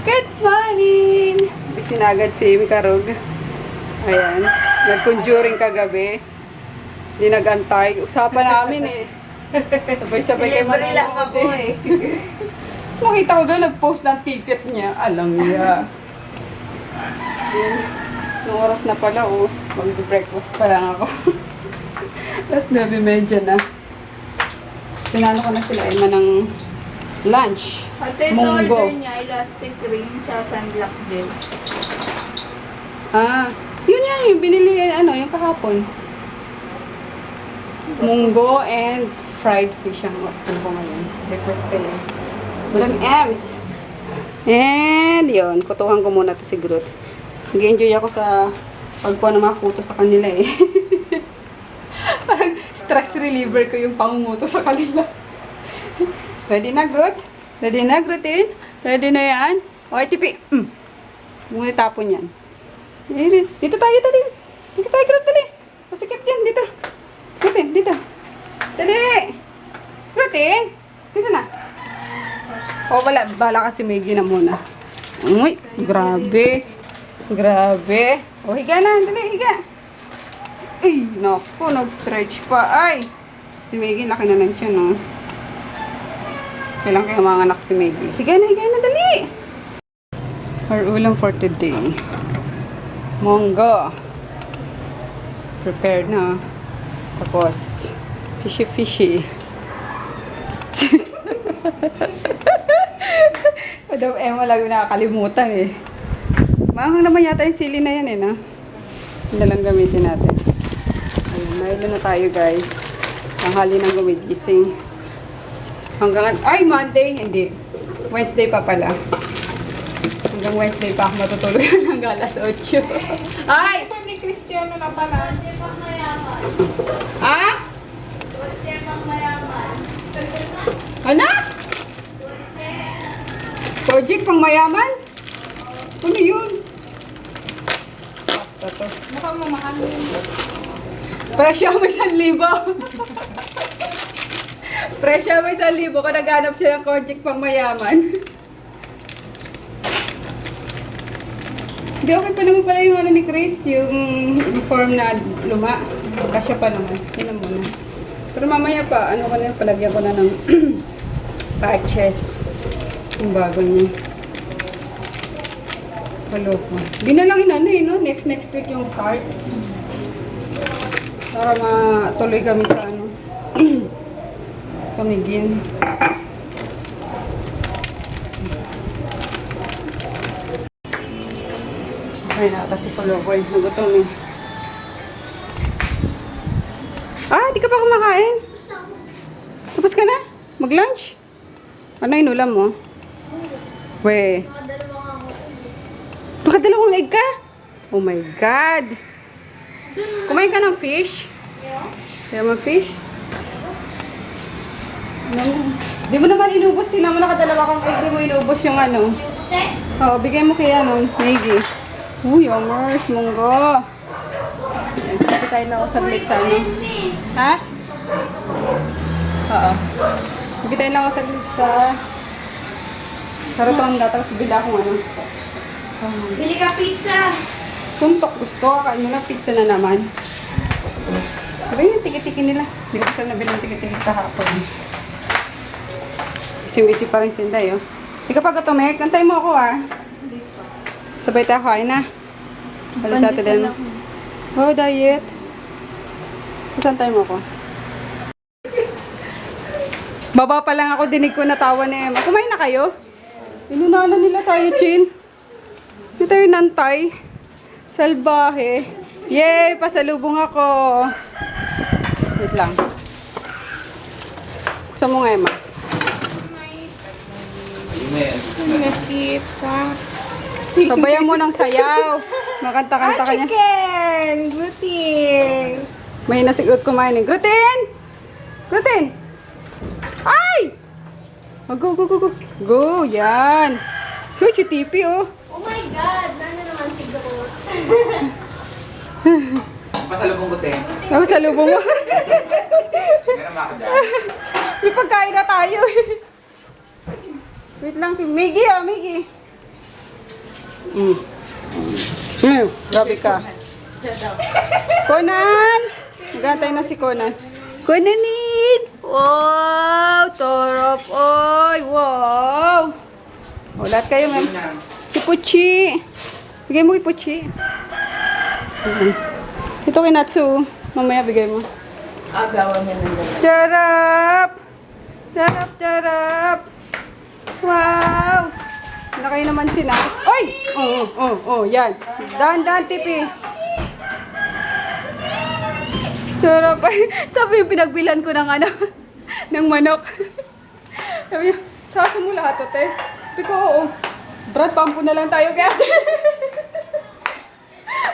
Good morning! Sinagad si Mikarog. Ayan. Nag-conjuring kagabi. Hindi nag-antay. Usapan namin eh. Sabay-sabay kayo Delivery lang manonood ako eh. Nakita ko doon, nag-post ng ticket niya. Alang niya. Ayan. Nung oras na pala, mag-breakfast pa lang ako. Tapos 9:30 na. Pinano ko na sila Emma ng lunch. Ate, ito Munggo. order niya, elastic cream, tsaka sunblock gel. Yun yan, yung binili, yung kahapon. Munggo and fried fish ang ano ko ngayon. Request kayo. Madam Ems. And yun, kutuhan ko muna to si Groot. Nag-enjoy ako sa pagkuha ng mga kuto sa kanila eh. Parang stress reliever ko yung pangunguto sa kanila. Ready na, Groot? Ready na, Grootin? Ready na yan? Okay, tipi. Muna tapon yan. Dito tayo, dali. Dito tayo, Groot, dali. Pasikip yan, dito. Grootin, dito. Dali. Grootin, dito na. Bala kasi Maggie na muna. Uy, grabe. Grabe. Higa na, dali, higa. Ay, naku, nag-stretch pa. Ay, si Maggie, laki na lang siya, no? Kailan kayo mga anak si Maggie? Higa na, dali! Our ulam for today. Munggo. Prepared na. Tapos, fishy. Madam Emma lang yung nakakalimutan eh. Mahang naman yata yung sili na yan eh, no? Yun na lang gamitin natin. Ayun, Milo na tayo guys. Tanghali nang gumigising. Ay, Monday, hindi. Wednesday pa pala. Hanggang Wednesday pa ako matutulog hanggang alas 8. Ay! From ni Cristiano na pala. Ah? Ano? Project pang mayaman? Ano yun? Ito. Mukhang mamahal yun. Presyo may 1,000. Presyo may 1,000 kung naghanap siya ng project pang mayaman. Hindi, okay pa naman pala yung ano ni Chris, yung uniform na luma. Kasya pa naman. Yun na muna. Pero mamaya pa, palagyan ko na ng patches. Yung bago niya. Kaloko. Di na lang no? Next week yung start. Para matuloy kami sa Kamigin. Ay, nata si Paloboy. Nagutom eh. Di ka pa kumakain? Tapos ka na? Mag-lunch? Ano inulam mo? We. Nakadalawang egg ka? Oh my God. Kumain ka ng fish? Kaya mo fish? Di mo naman inubos. Tingnan mo nakadalawa kang egg. Di mo inubos yung Oo, bigay mo kaya Maggie. Uy, yomers, munggo. Kasi tayo lang ako saglit sa Ha? Oo. Bigay tayo lang ako saglit sa rotonda. Tapos bila akong Bili ka pizza! Suntok gusto. Kain mo na pizza na naman. Diba yung tiki-tiki nila? Hindi ko kasi nabili ng tiki-tiki kahapon. Busy pa rin si Inday, oh. Di ka pa gatumek? Kantay mo ako, Sabay tayo kain na. Alas sa atin. Oh, diet. Santay mo ako. Baba pa lang ako, dinig ko natawa ni Emma. Kumain na kayo? Inunanan nila tayo, Chin. Hindi tayo nantay. Salbahe. Yay! Pasalubong ako. Wait lang. Buksan mo nga, Emma. Sabayan mo ng sayaw. Makanta-kanta ka niya. Chicken! Glutin! May nasigot kumain eh. Gluten! Gluten! Ay! Oh, go. Go, yan. Uy, si Tipi, oh. Oh my God! Nano naman si Groot? Pasalubong ko, te. Ako sa lubong mo. Meron ba ako dyan? May pagkain na tayo eh. Wait lang, Maggie. Grabe ka. Conan! Nagantay na si Conan. Conanin! Wow! Torop! Oy! Wow! O, lahat kayo, ma'am. Si Puchi. Bigay mo kay Puchi. Ito kay Natsu. Mamaya bigay mo. Agawan niya ng dalawa. Charap! Charap, charap! Wow! Nakay naman sina. Oy! Yan. Dahan-dahan, tipi. Charap. Sabi yung pinagbilan ko ng ano, ng manok. Sabi niya, sasa mo lahat, te. Sabi ko, oo. Brad, pampo na lang tayo kaya.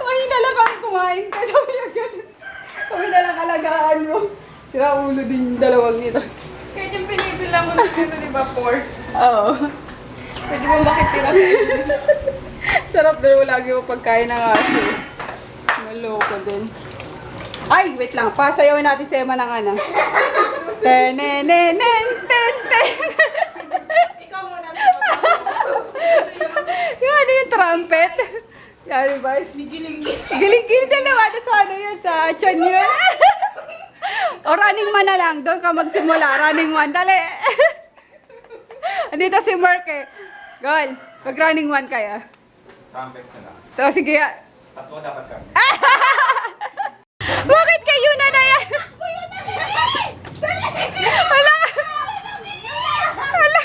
Ay, na lang kami kumain. Kaya sabi niya, ganun. Kami na lang alagaan mo. Sira ulo din yung dalawang nito. Kaya yung pinipilang mo ng ano, di ba, pork? Oo. Pwede mo makitira sa inyo. Sarap din lagi mo pagkain ng aso. Maloko din. Ay, wait lang. Pasayawin natin si Emma ng ano. Tenenenen, ten, ten. Ikaw muna. Yung ano yung trumpet? Yan, ba? Giling-giling dalawa na sa ano yun, sa chan yun. O running man na lang. Doon ka magsimula. Running man. Dali. Andito si Mark eh. Gol, mag-running man kaya. Trumpets na lang. So, sige. Tatlo dapat kami. Bakit kayo na yan? Wala. Wala.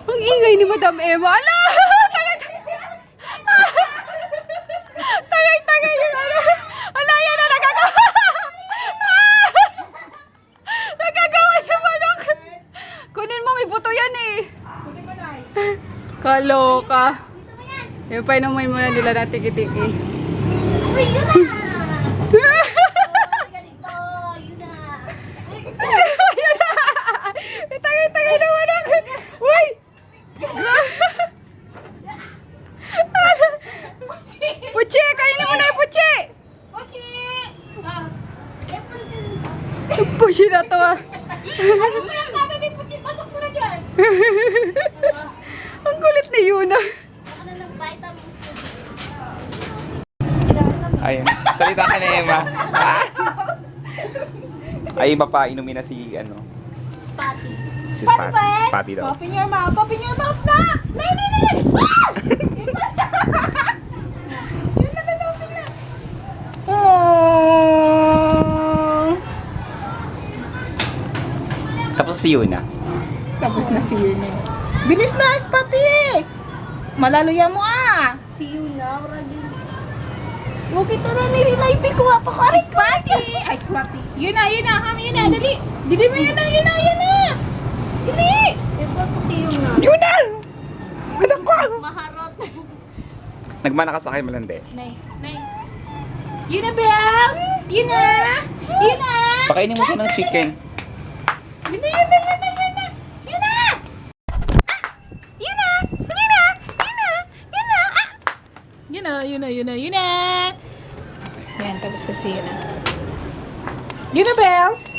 Ang ingay ni Madam Emma. Ala! Tagay yung ano. Ala, yan na nagagawa. Nagagawa sa manok. Kunin mo, may buto yan eh. Kaloka. Yung painumin mo na nila ng tiki-tiki. Uy, yun na! Ganito, yun na! Tagay na manok. Uy! Puchi! Kainin mo na yung Puchi! Kochi! Puchi na to ah. Ano mo yung kata ni Puchi? Pasok mo na dyan! Ang kulit ni Yuna. Ako na ng vitamins ko. Ayun. Salita ka na, Emma. Ay, iba pa. Inumin na si, ano, Spotty. si Spotty daw. Open your mouth! Open your mouth na! Nay! Yun na, open na! Tapos si Yuna. Tapos na si Yun eh. Bilis na, Spotty! Malaluya mo ah! Si Yuna, ready. Huwag kita na nililive ko. Ako ka rin. Spotty! Ay, Spotty! Yun na! Yun na! Dali! Dili mo yun na! Dili! Ito po si Yuna. Yuna! Anak ko! Maharot. Nagmana ka sa akin, malandi. Nay. Yun na, Bells! Yun na! Pakainin mo siya ng chicken. Yun na! Yan, tapos na si Yuna. Yuna Bells!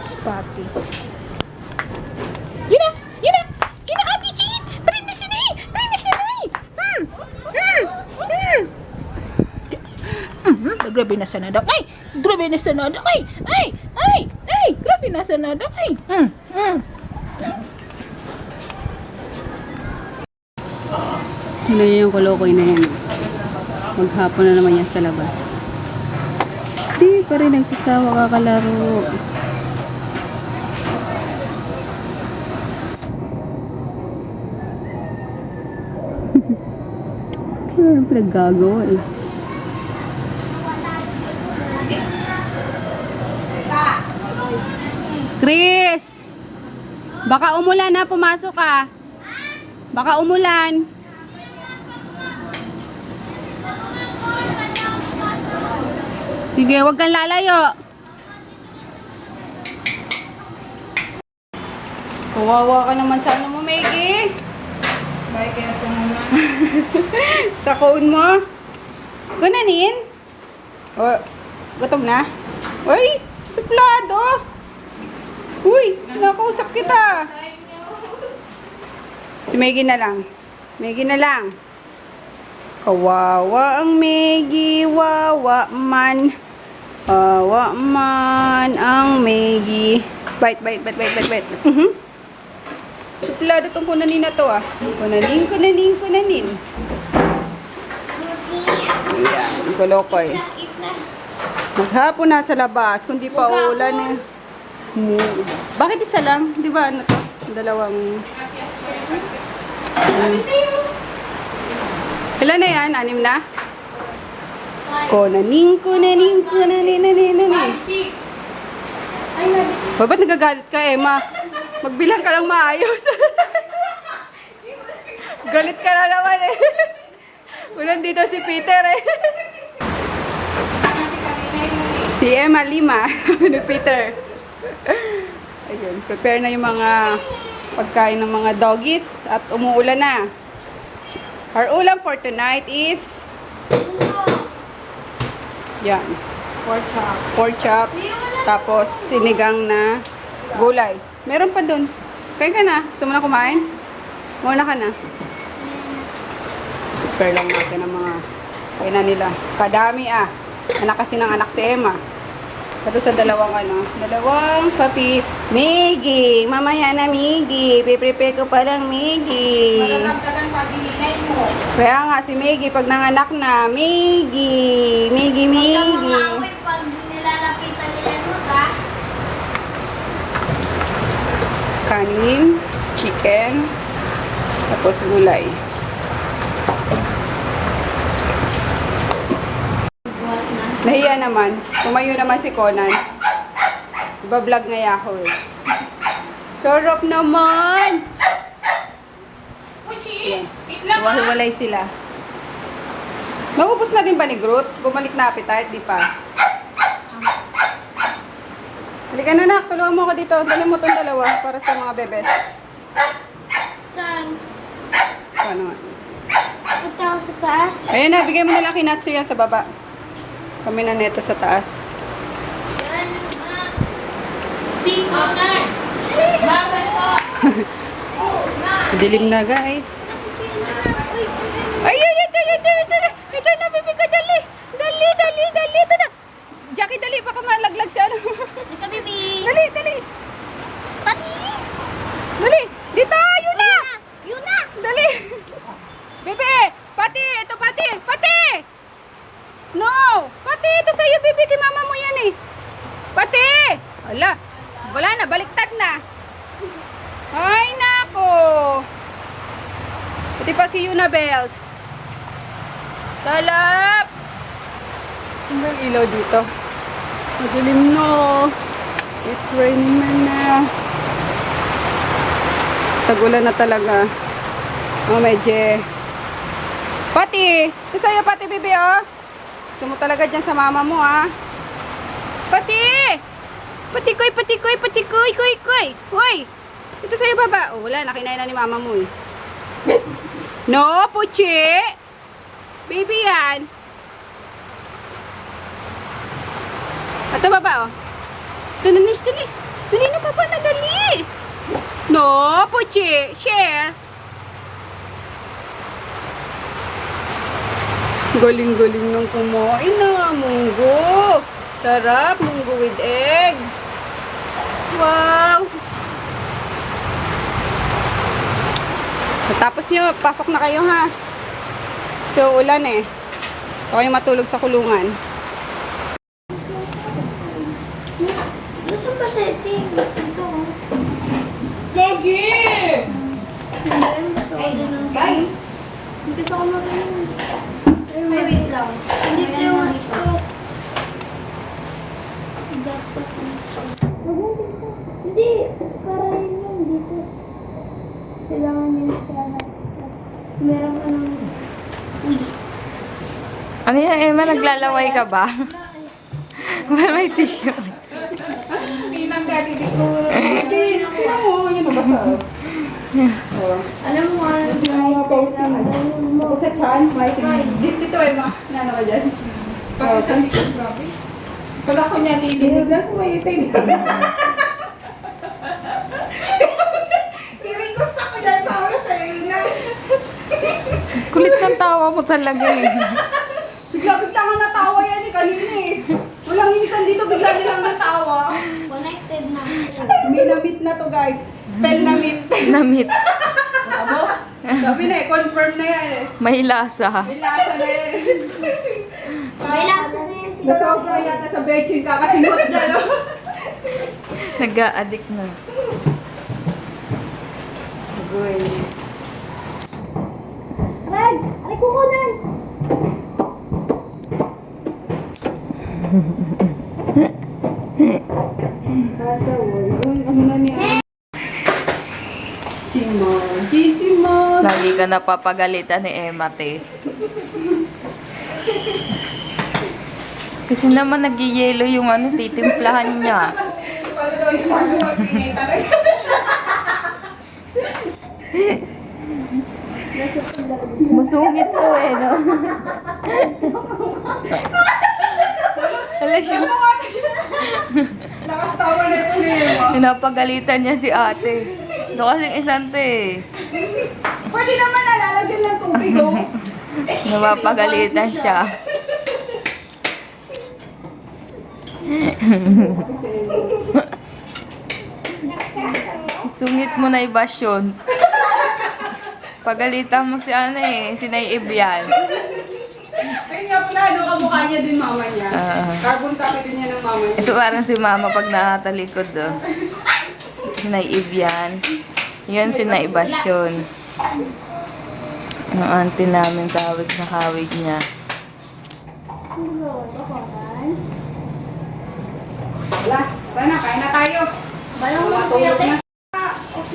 Spotty. Yuna! Abigit! Bring na siya! Grabe na sa nadok. Ay! Grabe na sa nadok. Ay! Grabe na sa nadok. Ay! Tignan niyo yung kolokoy na yan. Maghapon na naman yan sa labas. Di pa rin nagsasawa kakalaro. Ano pinaggagawa eh. Chris! Baka umulan na, pumasok ka. Baka umulan. Sige, huwag kang lalayo. Kawawa ka naman sa ano mo, Maggie. Bye, kaya ito muna. Sa phone mo. Gunanin? O, gutom na? Uy, suplado. Uy, kinakausap kita. Si Maggie na lang. Maggie na lang. Kawawa ang Maggie, wawa man. Wawa man ang Maggie. Bite. Suplado tong kunanin na to ah. Kunanin. Ayan, kolokoy. Maghapon na sa labas, kundi pa ulan eh. Bakit isa lang? Di ba ano to? Dalawang... Ilan na yan? 6 na? Kunanin. 6. Ba't nagagalit ka, Emma? Magbilang ka lang maayos. Galit ka na naman eh. Ulan dito si Peter eh. Si Emma 5. Ni Peter. Ayun, prepare na yung mga pagkain ng mga doggies at umuulan na. Our ulam for tonight is yan. Pork chop. Tapos sinigang na gulay. Meron pa dun. Kain ka na. Gusto mo na kumain? Muna ka na. Prepare lang natin ang mga kainan nila. Kadami ah. Anak kasi ng anak si Emma. Ito sa dalawang papi. Maggie. Mamaya na Maggie. Piprepare ko pa lang Maggie. Malalagdagan pa bininay mo. Kaya nga si Maggie pag nanganak na. Maggie. Magkakaway pag nilalapitan nila ha? Kanin, chicken, tapos gulay. Nahiya naman. Tumayo naman si Conan. Iba-vlog nga ako eh. Sarap naman! Puchi! Wait lang ha. Huwalay sila. Maubos na rin ba ni Groot? Bumalik na appetite, di pa? Halika na nak, tulungan mo ako dito. Dali mo itong dalawa para sa mga bebes. Saan? Paano nga? Ito ako sa taas. Ayan na, bigay mo na lang kay Natsu yan sa baba. Kami na neto sa taas. Sit on that. Bawal ko. Dilim na guys. Ay, ito na, bibi ka, dali. Dali, ito na. Jackie, dali, baka malaglag si ano. Dito, baby. Dali. Spati. Dali, dito, yun na. Yun na. Dali. Bebe, pati. No, pati, ito sa'yo, bebe, kay mama mo yan eh. Pati. Wala na, baliktad na. Ay, nako. Pati pa si Yuna Bells. Talap. Ang bang ilaw dito. Madilim no. It's raining na. Tagulan na talaga. Oh, medyo. Pati. Ito sa'yo, pati, bebe, oh. Gusto mo talaga dyan sa mama mo, ah. Pati. Pati, koy. Hoy. Ito sa'yo, baba. Oh, wala. Nakinain na ni mama mo, eh. No, Puchi. Baby yan. Ito, baba, oh. Dali. Dali na, baba na, dali. No, Puchi. Share. Galing-galing ng kumain na, munggo. Sarap, munggo with egg. Wow. Tapos nyo, pasok na kayo ha. So, ulan eh. Ito kayo matulog sa kulungan. Gusto pa setting. Ito. Doggy! Bye. Hindi sa kumakain. Ay, wait lang. Hindi ito yung stop. Dapat hindi. Para yun yung dito. Kailangan yung stop. Meron ka ng... Uy. Ano yan, Emma? Naglalaway ka ba? May tissue. Hindi mo, yun nabasa. Alam mo, ano Tapos sa chan, may dito ay ano ka dyan? Pag ako niya tinilig na, may itin. talaga eh. Bigla-bigla nga natawa yan eh, kanina eh. Walang inikan dito, bigla nilang natawa. Connected na. Minamit na to guys. Spell na meet. Namit. Abo? Sabi na eh, confirm na yan eh. May lasa. May lasa na yan eh. May lasa na yan sila. Nasobra yata sa betchin kakasingot dyan oh. Nag-a-addict na. Agoy. Red! Aray kukunan! Kasa ano na niya? Si Mar. Lagi ka napapagalitan ni Emma, te. Kasi naman nag-yellow yung ano, titimplahan niya. Paano daw yung mag-ingay talaga? Masungit to eh, no? Alas yung Nakastawa na ito ni Emma. pinapagalitan niya si ate. Ito kasing isang to eh. Pwede naman nalalagyan ng tubig oh. Napapagalitan siya. Sungit mo na i-bash yun. Pagalitan mo si ano eh, si Naiib yan. Ayun nga pala, ano kamukha niya din mama niya. Carbon copy din niya ng mama niya. Ito parang si mama pag nakatalikod do. Si Naiib yan. Yun si Naibash yun. Ang auntie namin kawig na kawig niya. Wala, wala na, kain na tayo. Balong mo Matulog na.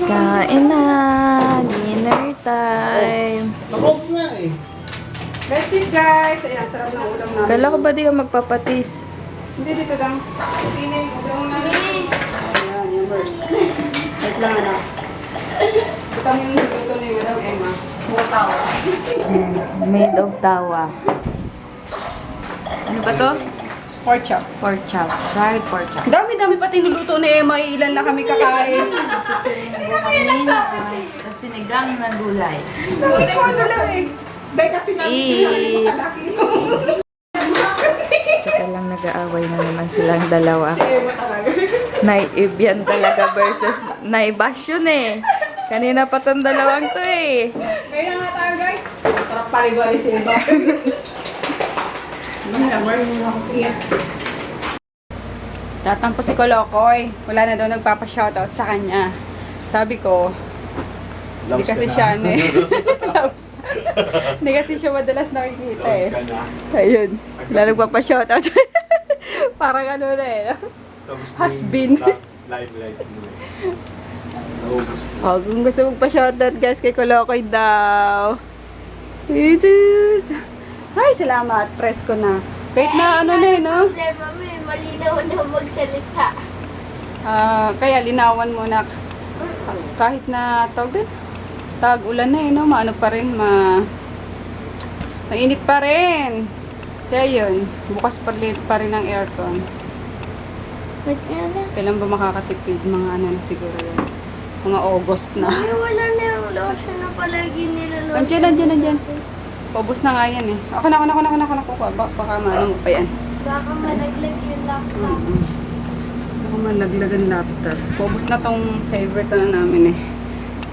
Kain na! Dinner time! Nag-off nga eh. That's it guys. Ayan, sarap ng ulam namin. Kala ko ba di ka magpapatis? Hindi, dito lang. Sino yung ulam namin? Ayan, yung verse. Wait lang anak. Ito yung luto ni Madam Emma. Mukhaw. Made of tawa. Ano ba to? Pork chop. Pork chop. Fried pork chop. Dami-dami pa tinuluto ni Emma. Ilan na kami kakain. Tapos sinigang na gulay. Sabi ko ano lang eh. Dahil kasi Eat! Teka lang, nag-aaway na naman silang dalawa. si Emma talaga. Naiib yan talaga versus Naibash yun eh. Kanina pa tong dalawang to eh. Kaya nga tayo guys. Tarap paliwari si Emma. Tatampo si Kolokoy. Wala na daw nagpapa-shoutout sa kanya. Sabi ko, hindi kasi siya ano eh. Hindi kasi siya madalas nakikita eh. Ayun. Wala nagpapa-shoutout. Parang ano na eh. Has been. Live mo eh. Naubos na. Oh, kung gusto magpa-shoutout guys kay Kolokoy daw. Jesus. Ay, salamat. Press ko na. Kahit na ano na eh, no? problema mo eh. Malinaw na magsalita. Kaya linawan mo na kahit na tawag din. Tag-ulan na eh, no? Maano pa rin, mainit pa rin. Kaya yun, bukas pa rin ang aircon. Ba't nga na? Kailan ba makakatipid? Mga ano na siguro yun. Mga August na. Ay, wala na yung lotion na palagi nilalotion. Nandiyan. Paubos na nga yan eh. Ako na. Baka maano mo pa yan. Baka malaglag yung laptop. Baka malaglagan laptop. Paubos na tong favorite na namin eh.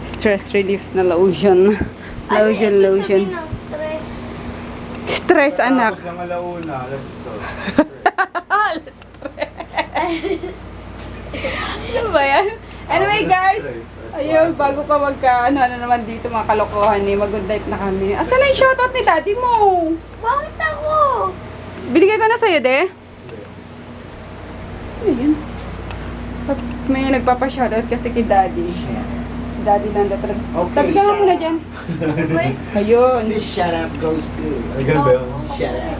Stress relief na lotion. Lotion. Sabi ng stress. Stress anak. Tapos ng alauna, alas ito. Ano ba yan? Anyway guys, ayun, bago pa magka, ano naman dito mga kalokohan eh, mag-good night na kami. Asan na yung shoutout ni daddy mo? Bakit ako? Binigay ko na sa'yo, de? Ano yun? May nagpapa-shoutout kasi kay daddy. Si daddy lang daw talaga. Okay, Tabi ka nga muna dyan. Ayun. This shut up goes to... Ay, ganun ba yun? Shut up.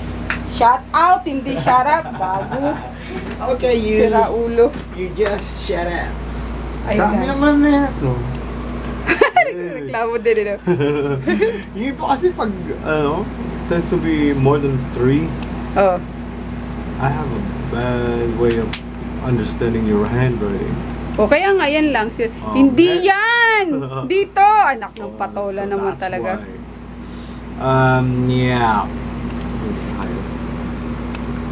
Shout out, hindi shut up. Bago. Okay, you... Sira ulo. You just shut up. Ayun Dami guys. naman na ito. Reklamo din eh. Yung iba kasi pag, tends to be more than 3. Oh. I have a bad way of understanding your handwriting. O kaya nga yan lang. Oh, Hindi that- yan! Dito! Anak ng So patola naman that's talaga. why Yeah.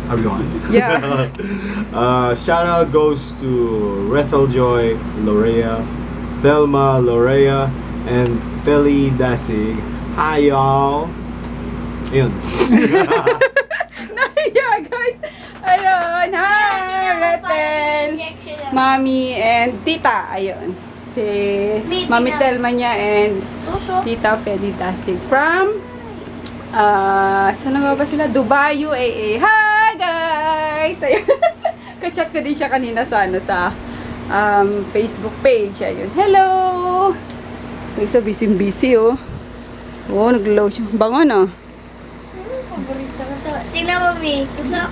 Are we on? Yeah. Shout out goes to Rethel Joy, Lorea, Thelma, Lorea, and Feli Dasig. Hi y'all. Ayun. Yeah, guys. Ayun. Hi, Rethel, Mami, and Tita. Ayun. Si Mami Telma niya and Tita Feli Dasig from saan nga ba sila? Dubai, UAE. Hi, guys! Ayun. Kachat ko din siya kanina sa, sa Facebook page. Ayun. Hello! Ito sa busy, oh. Oh, nag-low siya. Bango, no? Paborito ko to. Tingnan mo, Mi. Tusok.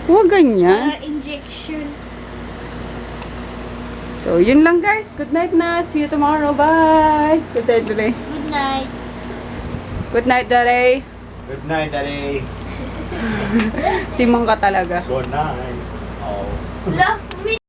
Huwag ganyan. Parang injection. So, yun lang, guys. Good night na. See you tomorrow. Bye! Good night, Dere. Good night. Good night, Dere. Good night, Daddy. Timang ka talaga. Good night. Oh. Look.